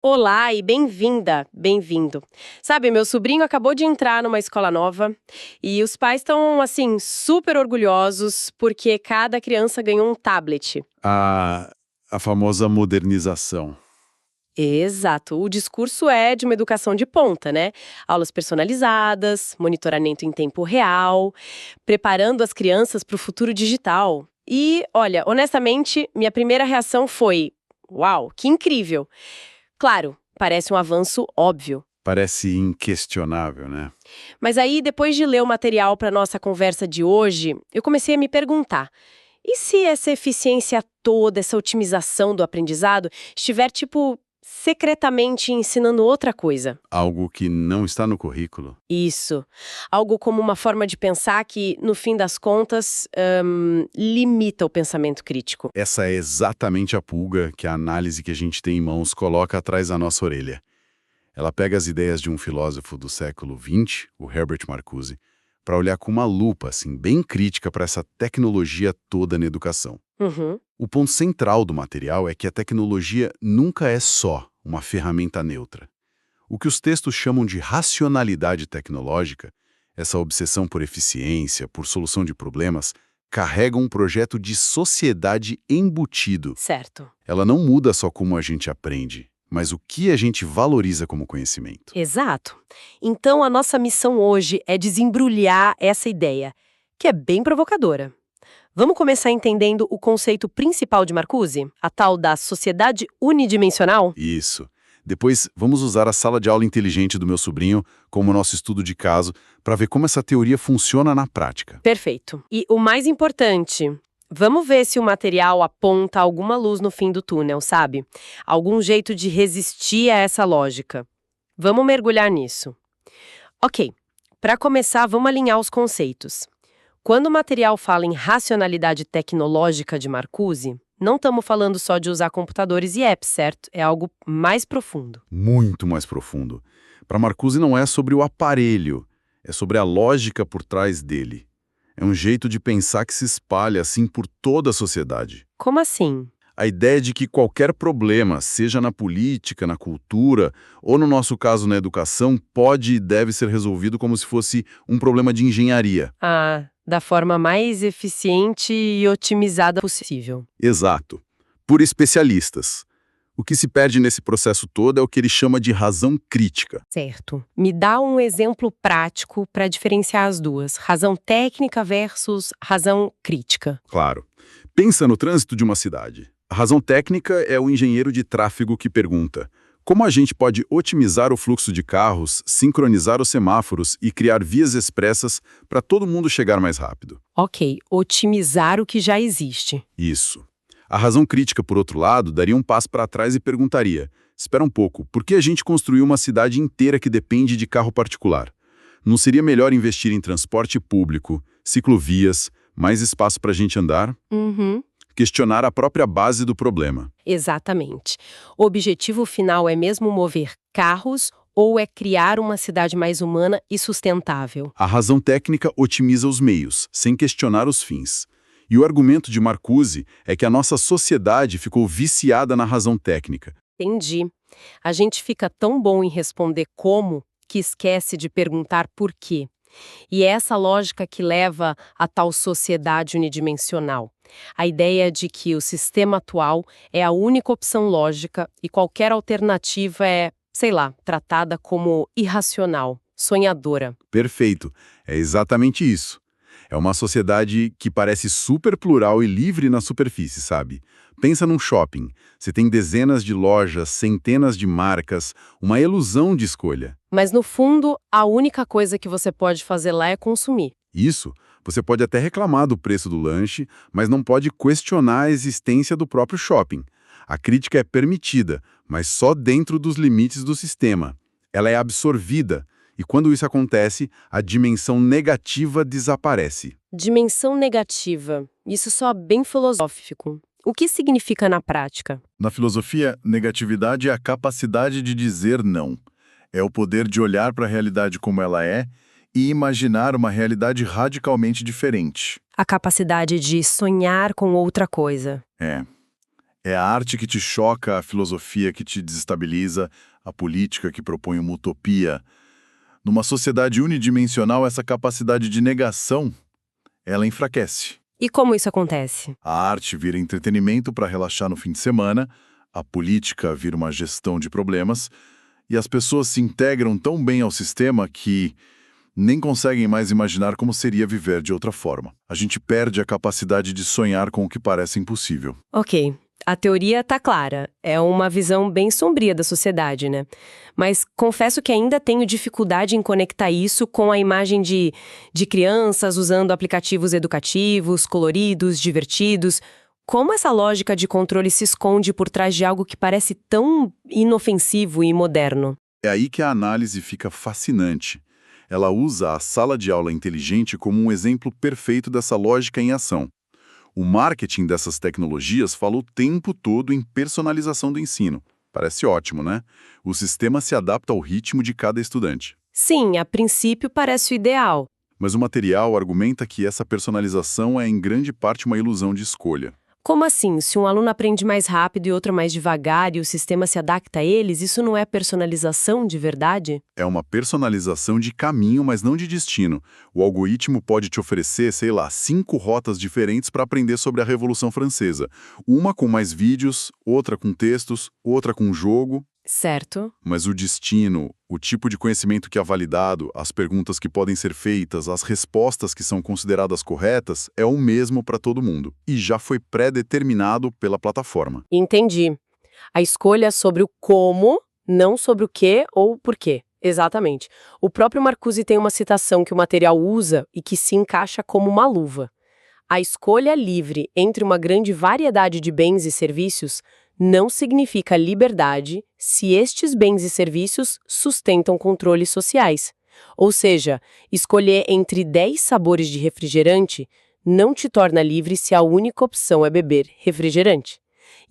Olá e bem-vinda, bem-vindo. Sabe, meu sobrinho acabou de entrar numa escola nova e os pais estão, assim, super orgulhosos porque cada criança ganhou um tablet. A famosa modernização. Exato, o discurso é de uma educação de ponta, né? Aulas personalizadas, monitoramento em tempo real, preparando as crianças para o futuro digital. E, olha, honestamente, minha primeira reação foi: uau, que incrível! Claro, parece um avanço óbvio. Parece inquestionável, né? Mas aí, depois de ler o material para nossa conversa de hoje, eu comecei a me perguntar: e se essa eficiência toda, essa otimização do aprendizado, estiver, tipo, secretamente ensinando outra coisa? Algo que não está no currículo. Isso. Algo como uma forma de pensar que, no fim das contas, limita o pensamento crítico. Essa é exatamente a pulga que a análise que a gente tem em mãos coloca atrás da nossa orelha. Ela pega as ideias de um filósofo do século XX, o Herbert Marcuse, para olhar com uma lupa, assim, bem crítica para essa tecnologia toda na educação. Uhum. O ponto central do material é que a tecnologia nunca é só uma ferramenta neutra. O que os textos chamam de racionalidade tecnológica, essa obsessão por eficiência, por solução de problemas, carrega um projeto de sociedade embutido. Certo. Ela não muda só como a gente aprende, mas o que a gente valoriza como conhecimento. Exato. Então, a nossa missão hoje é desembrulhar essa ideia, que é bem provocadora. Vamos começar entendendo o conceito principal de Marcuse, a tal da sociedade unidimensional? Isso. Depois, vamos usar a sala de aula inteligente do meu sobrinho como nosso estudo de caso para ver como essa teoria funciona na prática. Perfeito. E o mais importante, vamos ver se o material aponta alguma luz no fim do túnel, sabe? Algum jeito de resistir a essa lógica. Vamos mergulhar nisso. Ok, para começar, vamos alinhar os conceitos. Quando o material fala em racionalidade tecnológica de Marcuse, não estamos falando só de usar computadores e apps, certo? É algo mais profundo. Muito mais profundo. Para Marcuse não é sobre o aparelho, é sobre a lógica por trás dele. É um jeito de pensar que se espalha assim por toda a sociedade. Como assim? A ideia de que qualquer problema, seja na política, na cultura ou, no nosso caso, na educação, pode e deve ser resolvido como se fosse um problema de engenharia. Ah, da forma mais eficiente e otimizada possível. Exato. Por especialistas. O que se perde nesse processo todo é o que ele chama de razão crítica. Certo. Me dá um exemplo prático para diferenciar as duas. Razão técnica versus razão crítica. Claro. Pensa no trânsito de uma cidade. A razão técnica é o engenheiro de tráfego que pergunta: como a gente pode otimizar o fluxo de carros, sincronizar os semáforos e criar vias expressas para todo mundo chegar mais rápido? Ok, otimizar o que já existe. Isso. A razão crítica, por outro lado, daria um passo para trás e perguntaria: espera um pouco, por que a gente construiu uma cidade inteira que depende de carro particular? Não seria melhor investir em transporte público, ciclovias, mais espaço para a gente andar? Uhum. Questionar a própria base do problema. Exatamente. O objetivo final é mesmo mover carros ou é criar uma cidade mais humana e sustentável? A razão técnica otimiza os meios, sem questionar os fins. E o argumento de Marcuse é que a nossa sociedade ficou viciada na razão técnica. Entendi. A gente fica tão bom em responder como que esquece de perguntar por quê. E é essa lógica que leva a tal sociedade unidimensional. A ideia de que o sistema atual é a única opção lógica e qualquer alternativa é, sei lá, tratada como irracional, sonhadora. Perfeito. É exatamente isso. É uma sociedade que parece super plural e livre na superfície, sabe? Pensa num shopping. Você tem dezenas de lojas, centenas de marcas, uma ilusão de escolha. Mas no fundo, a única coisa que você pode fazer lá é consumir. Isso, você pode até reclamar do preço do lanche, mas não pode questionar a existência do próprio shopping. A crítica é permitida, mas só dentro dos limites do sistema. Ela é absorvida, e quando isso acontece, a dimensão negativa desaparece. Dimensão negativa. Isso só bem filosófico. O que significa na prática? Na filosofia, negatividade é a capacidade de dizer não. É o poder de olhar para a realidade como ela é e imaginar uma realidade radicalmente diferente. A capacidade de sonhar com outra coisa. É. É a arte que te choca, a filosofia que te desestabiliza, a política que propõe uma utopia. Numa sociedade unidimensional, essa capacidade de negação, ela enfraquece. E como isso acontece? A arte vira entretenimento para relaxar no fim de semana, a política vira uma gestão de problemas, e as pessoas se integram tão bem ao sistema que nem conseguem mais imaginar como seria viver de outra forma. A gente perde a capacidade de sonhar com o que parece impossível. Ok, a teoria tá clara. É uma visão bem sombria da sociedade, né? Mas confesso que ainda tenho dificuldade em conectar isso com a imagem de crianças usando aplicativos educativos, coloridos, divertidos. Como essa lógica de controle se esconde por trás de algo que parece tão inofensivo e moderno? É aí que a análise fica fascinante. Ela usa a sala de aula inteligente como um exemplo perfeito dessa lógica em ação. O marketing dessas tecnologias fala o tempo todo em personalização do ensino. Parece ótimo, né? O sistema se adapta ao ritmo de cada estudante. Sim, a princípio parece o ideal. Mas o material argumenta que essa personalização é em grande parte uma ilusão de escolha. Como assim? Se um aluno aprende mais rápido e outro mais devagar e o sistema se adapta a eles, isso não é personalização de verdade? É uma personalização de caminho, mas não de destino. O algoritmo pode te oferecer, sei lá, 5 rotas diferentes para aprender sobre a Revolução Francesa. Uma com mais vídeos, outra com textos, outra com jogo. Certo. Mas o destino, o tipo de conhecimento que é validado, as perguntas que podem ser feitas, as respostas que são consideradas corretas, é o mesmo para todo mundo. E já foi pré-determinado pela plataforma. Entendi. A escolha é sobre o como, não sobre o que ou o porquê. Exatamente. O próprio Marcuse tem uma citação que o material usa e que se encaixa como uma luva. A escolha livre entre uma grande variedade de bens e serviços não significa liberdade se estes bens e serviços sustentam controles sociais. Ou seja, escolher entre 10 sabores de refrigerante não te torna livre se a única opção é beber refrigerante.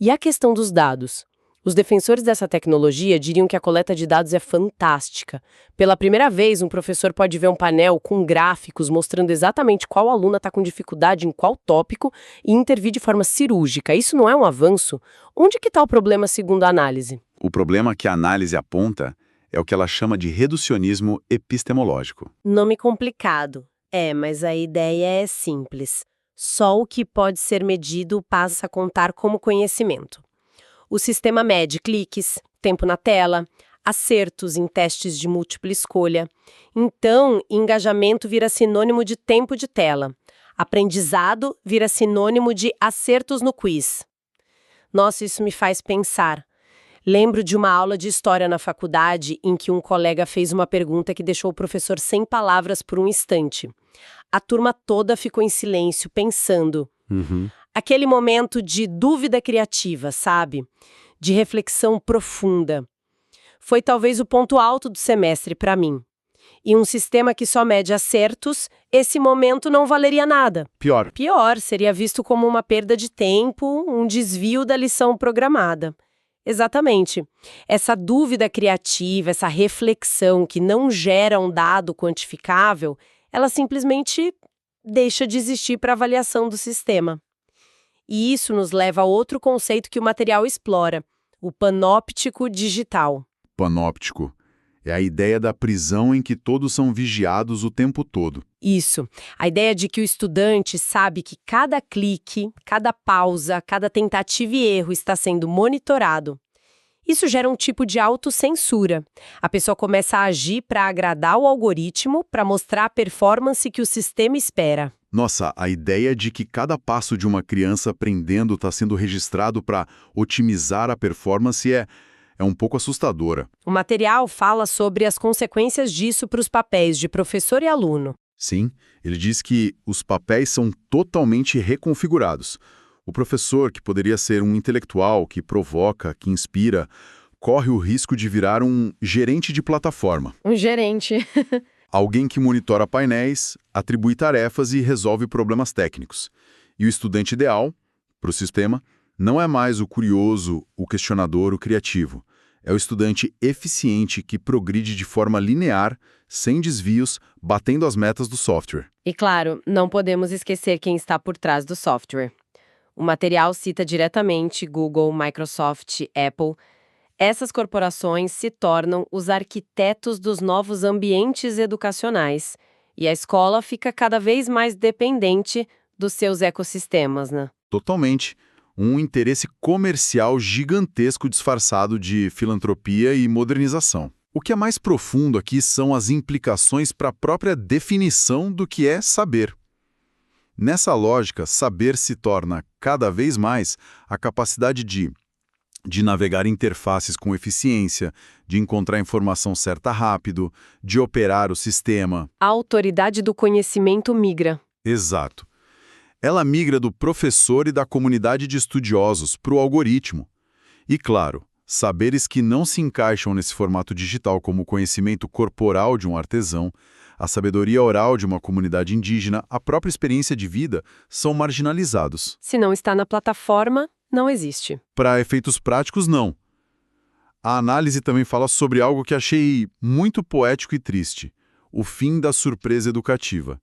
E a questão dos dados? Os defensores dessa tecnologia diriam que a coleta de dados é fantástica. Pela primeira vez, um professor pode ver um painel com gráficos mostrando exatamente qual aluna está com dificuldade em qual tópico e intervir de forma cirúrgica. Isso não é um avanço? Onde que está o problema segundo a análise? O problema que a análise aponta é o que ela chama de reducionismo epistemológico. Nome complicado. Mas a ideia é simples. Só o que pode ser medido passa a contar como conhecimento. O sistema mede cliques, tempo na tela, acertos em testes de múltipla escolha. Então, engajamento vira sinônimo de tempo de tela. Aprendizado vira sinônimo de acertos no quiz. Nossa, isso me faz pensar. Lembro de uma aula de história na faculdade em que um colega fez uma pergunta que deixou o professor sem palavras por um instante. A turma toda ficou em silêncio, pensando. Aquele momento de dúvida criativa, sabe? De reflexão profunda. Foi talvez o ponto alto do semestre para mim. E um sistema que só mede acertos, esse momento não valeria nada. Pior. Pior, seria visto como uma perda de tempo, um desvio da lição programada. Exatamente. Essa dúvida criativa, essa reflexão que não gera um dado quantificável, ela simplesmente deixa de existir para avaliação do sistema. E isso nos leva a outro conceito que o material explora, o panóptico digital. Panóptico é a ideia da prisão em que todos são vigiados o tempo todo. Isso. A ideia de que o estudante sabe que cada clique, cada pausa, cada tentativa e erro está sendo monitorado. Isso gera um tipo de autocensura. A pessoa começa a agir para agradar o algoritmo, para mostrar a performance que o sistema espera. Nossa, a ideia de que cada passo de uma criança aprendendo está sendo registrado para otimizar a performance é um pouco assustadora. O material fala sobre as consequências disso para os papéis de professor e aluno. Sim, ele diz que os papéis são totalmente reconfigurados. O professor, que poderia ser um intelectual que provoca, que inspira, corre o risco de virar um gerente de plataforma. Um gerente. Alguém que monitora painéis, atribui tarefas e resolve problemas técnicos. E o estudante ideal, para o sistema, não é mais o curioso, o questionador, o criativo. É o estudante eficiente que progride de forma linear, sem desvios, batendo as metas do software. E claro, não podemos esquecer quem está por trás do software. O material cita diretamente Google, Microsoft, Apple. Essas corporações se tornam os arquitetos dos novos ambientes educacionais e a escola fica cada vez mais dependente dos seus ecossistemas, né? Totalmente. Um interesse comercial gigantesco disfarçado de filantropia e modernização. O que é mais profundo aqui são as implicações para a própria definição do que é saber. Nessa lógica, saber se torna cada vez mais a capacidade de navegar interfaces com eficiência, de encontrar informação certa rápido, de operar o sistema. A autoridade do conhecimento migra. Exato. Ela migra do professor e da comunidade de estudiosos para o algoritmo. E, claro, saberes que não se encaixam nesse formato digital, como o conhecimento corporal de um artesão, a sabedoria oral de uma comunidade indígena, a própria experiência de vida, são marginalizados. Se não está na plataforma, não existe. Para efeitos práticos, não. A análise também fala sobre algo que achei muito poético e triste: o fim da surpresa educativa.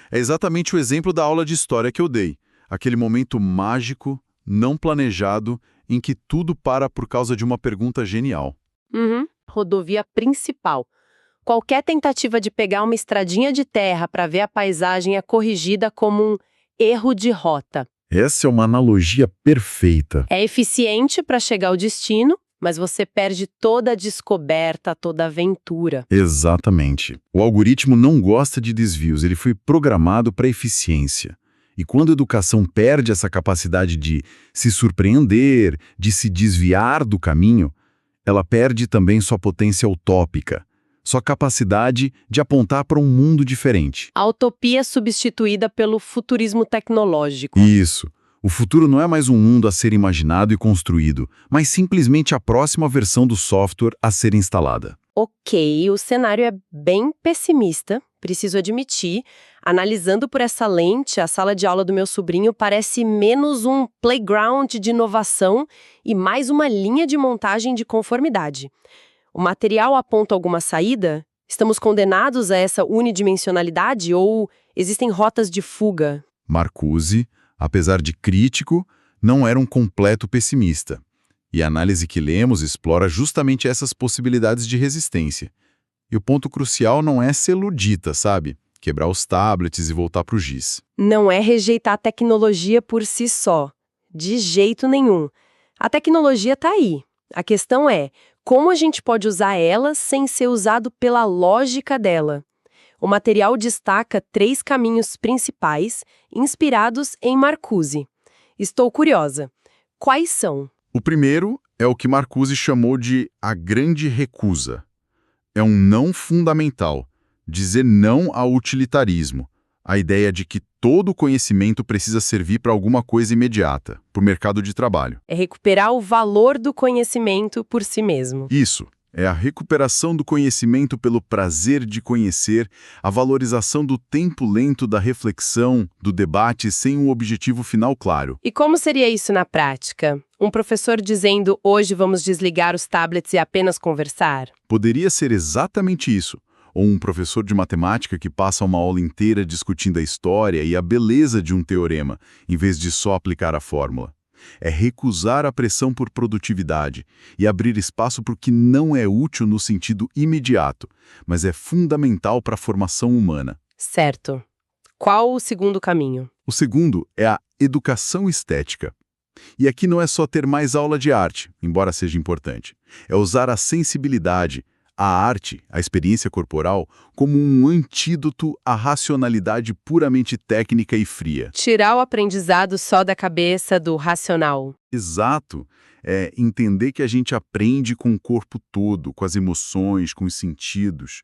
É exatamente o exemplo da aula de história que eu dei, aquele momento mágico, não planejado, em que tudo para por causa de uma pergunta genial. Rodovia principal. Qualquer tentativa de pegar uma estradinha de terra para ver a paisagem é corrigida como um erro de rota. Essa é uma analogia perfeita. É eficiente para chegar ao destino, mas você perde toda a descoberta, toda a aventura. Exatamente. O algoritmo não gosta de desvios, ele foi programado para eficiência. E quando a educação perde essa capacidade de se surpreender, de se desviar do caminho, ela perde também sua potência utópica, sua capacidade de apontar para um mundo diferente. A utopia substituída pelo futurismo tecnológico. Isso. O futuro não é mais um mundo a ser imaginado e construído, mas simplesmente a próxima versão do software a ser instalada. Ok, o cenário é bem pessimista, preciso admitir. Analisando por essa lente, a sala de aula do meu sobrinho parece menos um playground de inovação e mais uma linha de montagem de conformidade. O material aponta alguma saída? Estamos condenados a essa unidimensionalidade ou existem rotas de fuga? Marcuse, apesar de crítico, não era um completo pessimista. E a análise que lemos explora justamente essas possibilidades de resistência. E o ponto crucial não é ser ludita, sabe? Quebrar os tablets e voltar para o giz. Não é rejeitar a tecnologia por si só. De jeito nenhum. A tecnologia está aí. A questão é, como a gente pode usar ela sem ser usado pela lógica dela? O material destaca 3 caminhos principais, inspirados em Marcuse. Estou curiosa. Quais são? O primeiro é o que Marcuse chamou de a grande recusa. É um não fundamental, dizer não ao utilitarismo, a ideia de que todo conhecimento precisa servir para alguma coisa imediata, para o mercado de trabalho. É recuperar o valor do conhecimento por si mesmo. Isso. É a recuperação do conhecimento pelo prazer de conhecer, a valorização do tempo lento da reflexão, do debate sem um objetivo final claro. E como seria isso na prática? Um professor dizendo, hoje vamos desligar os tablets e apenas conversar? Poderia ser exatamente isso. Ou um professor de matemática que passa uma aula inteira discutindo a história e a beleza de um teorema, em vez de só aplicar a fórmula. É recusar a pressão por produtividade e abrir espaço para o que não é útil no sentido imediato, mas é fundamental para a formação humana. Certo. Qual o segundo caminho? O segundo é a educação estética. E aqui não é só ter mais aula de arte, embora seja importante. É usar a sensibilidade, a arte, a experiência corporal, como um antídoto à racionalidade puramente técnica e fria. Tirar o aprendizado só da cabeça do racional. Exato. É entender que a gente aprende com o corpo todo, com as emoções, com os sentidos.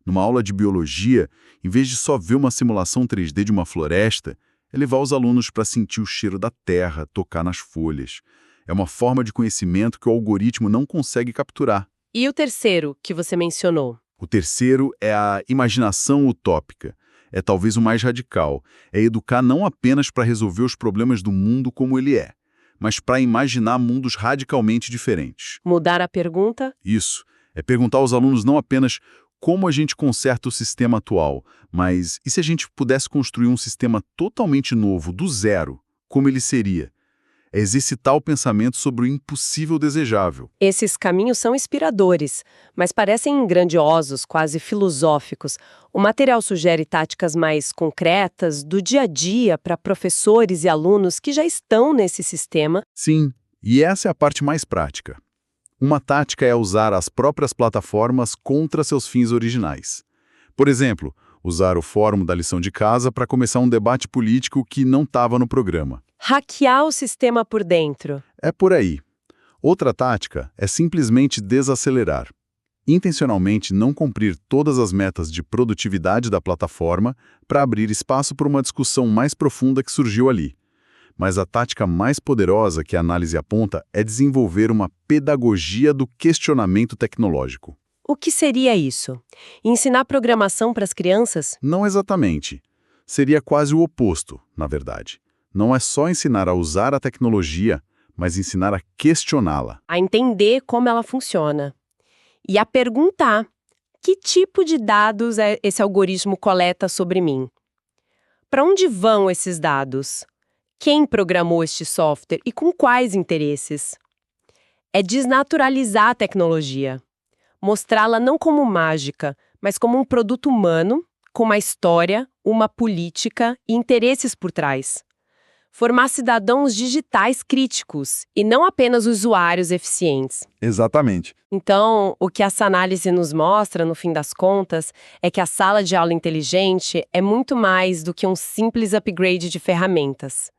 Numa aula de biologia, em vez de só ver uma simulação 3D de uma floresta, é levar os alunos para sentir o cheiro da terra, tocar nas folhas. É uma forma de conhecimento que o algoritmo não consegue capturar. E o terceiro, que você mencionou? O terceiro é a imaginação utópica. É talvez o mais radical. É educar não apenas para resolver os problemas do mundo como ele é, mas para imaginar mundos radicalmente diferentes. Mudar a pergunta? Isso. É perguntar aos alunos não apenas como a gente conserta o sistema atual, mas e se a gente pudesse construir um sistema totalmente novo, do zero, como ele seria? é exercitar o pensamento sobre o impossível desejável. Esses caminhos são inspiradores, mas parecem grandiosos, quase filosóficos. O material sugere táticas mais concretas, do dia a dia, para professores e alunos que já estão nesse sistema. Sim, e essa é a parte mais prática. Uma tática é usar as próprias plataformas contra seus fins originais. Por exemplo, usar o fórum da lição de casa para começar um debate político que não estava no programa. Hackear o sistema por dentro. É por aí. Outra tática é simplesmente desacelerar. Intencionalmente não cumprir todas as metas de produtividade da plataforma para abrir espaço para uma discussão mais profunda que surgiu ali. Mas a tática mais poderosa que a análise aponta é desenvolver uma pedagogia do questionamento tecnológico. O que seria isso? Ensinar programação para as crianças? Não exatamente. Seria quase o oposto, na verdade. Não é só ensinar a usar a tecnologia, mas ensinar a questioná-la. A entender como ela funciona. E a perguntar: que tipo de dados esse algoritmo coleta sobre mim? Para onde vão esses dados? Quem programou este software e com quais interesses? É desnaturalizar a tecnologia. Mostrá-la não como mágica, mas como um produto humano, com uma história, uma política e interesses por trás. Formar cidadãos digitais críticos e não apenas usuários eficientes. Exatamente. Então, o que essa análise nos mostra, no fim das contas, é que a sala de aula inteligente é muito mais do que um simples upgrade de ferramentas.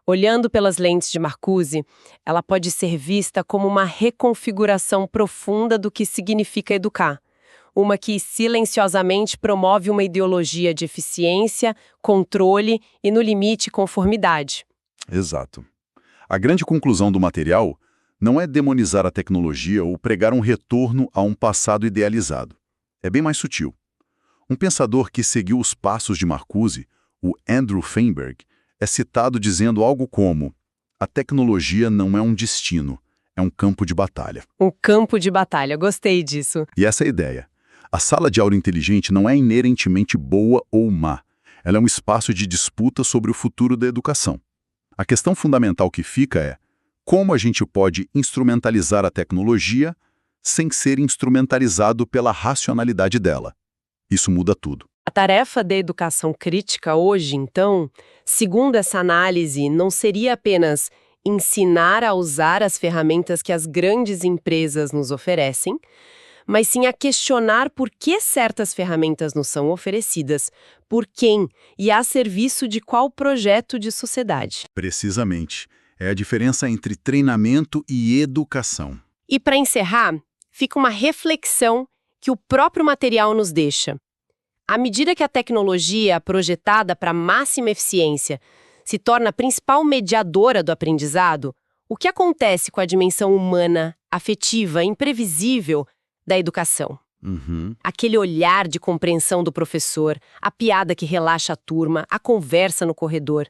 Olhando pelas lentes de Marcuse, ela pode ser vista como uma reconfiguração profunda do que significa educar. Uma que silenciosamente promove uma ideologia de eficiência, controle e, no limite, conformidade. Exato. A grande conclusão do material não é demonizar a tecnologia ou pregar um retorno a um passado idealizado. É bem mais sutil. Um pensador que seguiu os passos de Marcuse, o Andrew Feinberg, é citado dizendo algo como: a tecnologia não é um destino, é um campo de batalha. Um campo de batalha, gostei disso. E essa é a ideia. A sala de aula inteligente não é inerentemente boa ou má. Ela é um espaço de disputa sobre o futuro da educação. A questão fundamental que fica é: como a gente pode instrumentalizar a tecnologia sem ser instrumentalizado pela racionalidade dela? Isso muda tudo. A tarefa da educação crítica hoje, então, segundo essa análise, não seria apenas ensinar a usar as ferramentas que as grandes empresas nos oferecem, mas sim a questionar por que certas ferramentas nos são oferecidas, por quem e a serviço de qual projeto de sociedade. Precisamente. É a diferença entre treinamento e educação. E para encerrar, fica uma reflexão que o próprio material nos deixa. À medida que a tecnologia, projetada para máxima eficiência, se torna a principal mediadora do aprendizado, o que acontece com a dimensão humana, afetiva, imprevisível da educação? Aquele olhar de compreensão do professor, a piada que relaxa a turma, a conversa no corredor.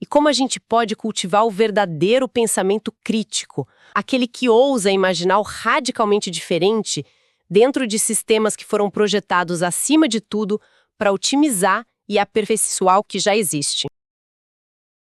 E como a gente pode cultivar o verdadeiro pensamento crítico, aquele que ousa imaginar o radicalmente diferente dentro de sistemas que foram projetados acima de tudo para otimizar e aperfeiçoar o que já existe.